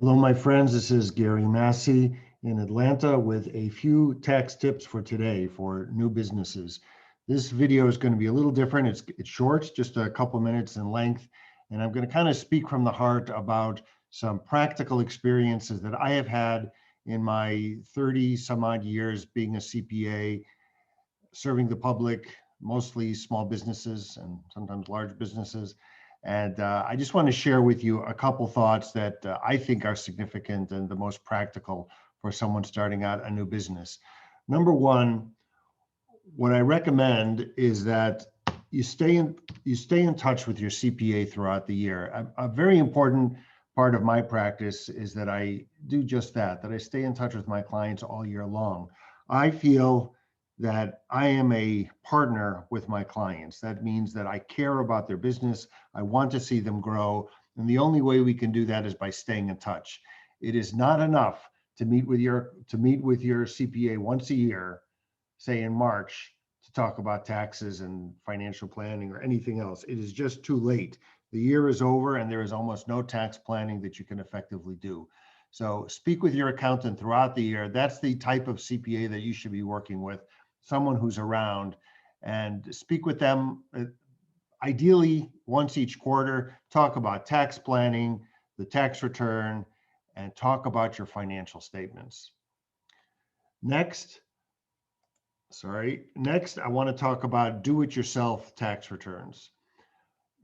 Hello, my friends. This is Gary Massey in Atlanta with a few tax tips for today for new businesses. This video is going to be a little different. It's short, just a couple minutes in length, and I'm going to kind of speak from the heart about some practical experiences that I have had in my 30 some odd years being a CPA, serving the public, mostly small businesses and sometimes large businesses. And I just want to share with you a couple thoughts that I think are significant and the most practical for someone starting out a new business. Number one, what I recommend is that you stay in touch with your CPA throughout the year. A very important part of my practice is that I do just that I stay in touch with my clients all year long. I feel that I am a partner with my clients. That means that I care about their business. I want to see them grow. And the only way we can do that is by staying in touch. It is not enough to meet with your CPA once a year, say in March, to talk about taxes and financial planning or anything else. It is just too late. The year is over and there is almost no tax planning that you can effectively do. So speak with your accountant throughout the year. That's the type of CPA that you should be working with, someone who's around, and speak with them ideally once each quarter. Talk about tax planning, the tax return, and talk about your financial statements. Next, I want to talk about do-it-yourself tax returns.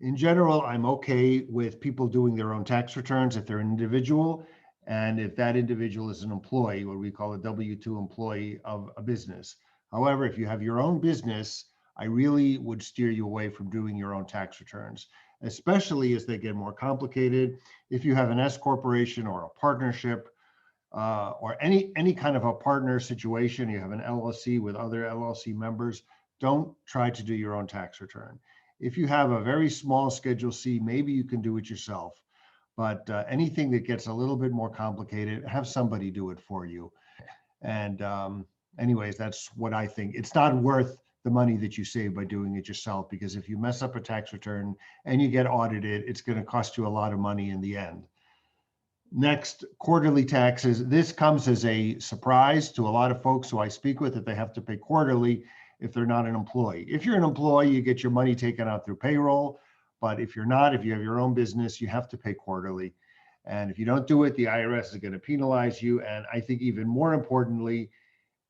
In general, I'm okay with people doing their own tax returns if they're an individual, and if that individual is an employee, what we call a W-2 employee of a business. However, if you have your own business, I really would steer you away from doing your own tax returns, especially as they get more complicated. If you have an S corporation or a partnership, or any kind of a partner situation, you have an LLC with other LLC members, don't try to do your own tax return. If you have a very small Schedule C, maybe you can do it yourself. But anything that gets a little bit more complicated, have somebody do it for you. And anyways, that's what I think. It's not worth the money that you save by doing it yourself, because if you mess up a tax return and you get audited, it's going to cost you a lot of money in the end. Next, quarterly taxes. This comes as a surprise to a lot of folks who I speak with, that they have to pay quarterly if they're not an employee. If you're an employee, you get your money taken out through payroll. But if you're not, if you have your own business, you have to pay quarterly. And if you don't do it, the IRS is going to penalize you. And I think even more importantly,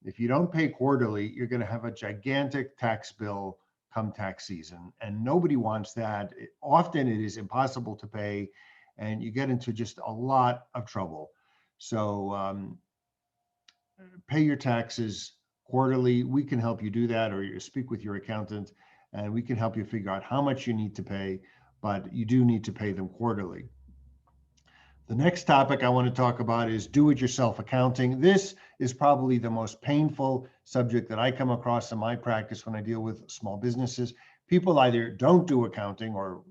if you don't pay quarterly, you're going to have a gigantic tax bill come tax season. And nobody wants that. Often it is impossible to pay, and you get into just a lot of trouble. So pay your taxes quarterly. We can help you do that, or you speak with your accountant and we can help you figure out how much you need to pay, but you do need to pay them quarterly. The next topic I want to talk about is do-it-yourself accounting. This is probably the most painful subject that I come across in my practice when I deal with small businesses. People either don't do accounting, or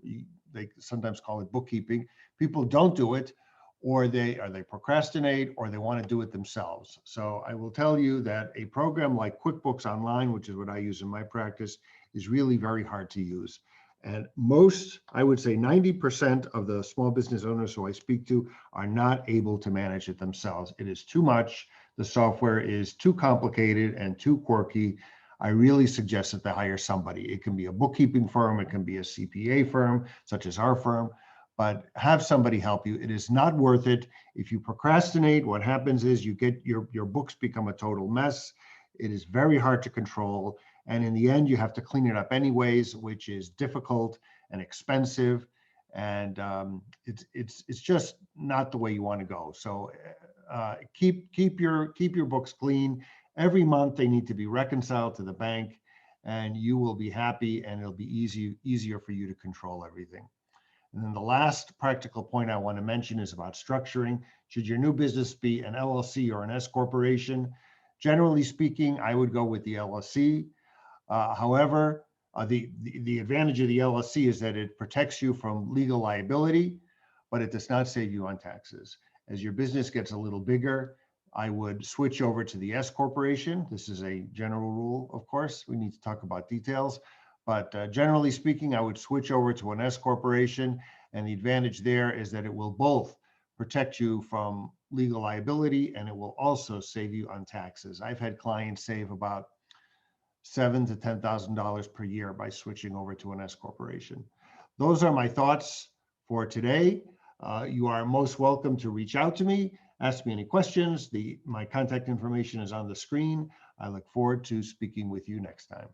they sometimes call it bookkeeping. People don't do it, or they procrastinate, or they want to do it themselves. So I will tell you that a program like QuickBooks Online, which is what I use in my practice, is really very hard to use. And most, I would say 90% of the small business owners who I speak to are not able to manage it themselves. It is too much. The software is too complicated and too quirky. I really suggest that they hire somebody. It can be a bookkeeping firm, it can be a CPA firm, such as our firm, but have somebody help you. It is not worth it. If you procrastinate, what happens is you get your books become a total mess. It is very hard to control. And in the end, you have to clean it up anyways, which is difficult and expensive. And it's just not the way you want to go. So keep your books clean. Every month they need to be reconciled to the bank, and you will be happy, and it'll be easier for you to control everything. And then the last practical point I want to mention is about structuring. Should your new business be an LLC or an S corporation? Generally speaking, I would go with the LLC. However, the advantage of the LLC is that it protects you from legal liability, but it does not save you on taxes. As your business gets a little bigger, I would switch over to the S corporation. This is a general rule, of course. We need to talk about details. But generally speaking, I would switch over to an S corporation. And the advantage there is that it will both protect you from legal liability, and it will also save you on taxes. I've had clients save about $7,000 to $10,000 per year by switching over to an S corporation. Those are my thoughts for today. You are most welcome to reach out to me, ask me any questions. My contact information is on the screen. I look forward to speaking with you next time.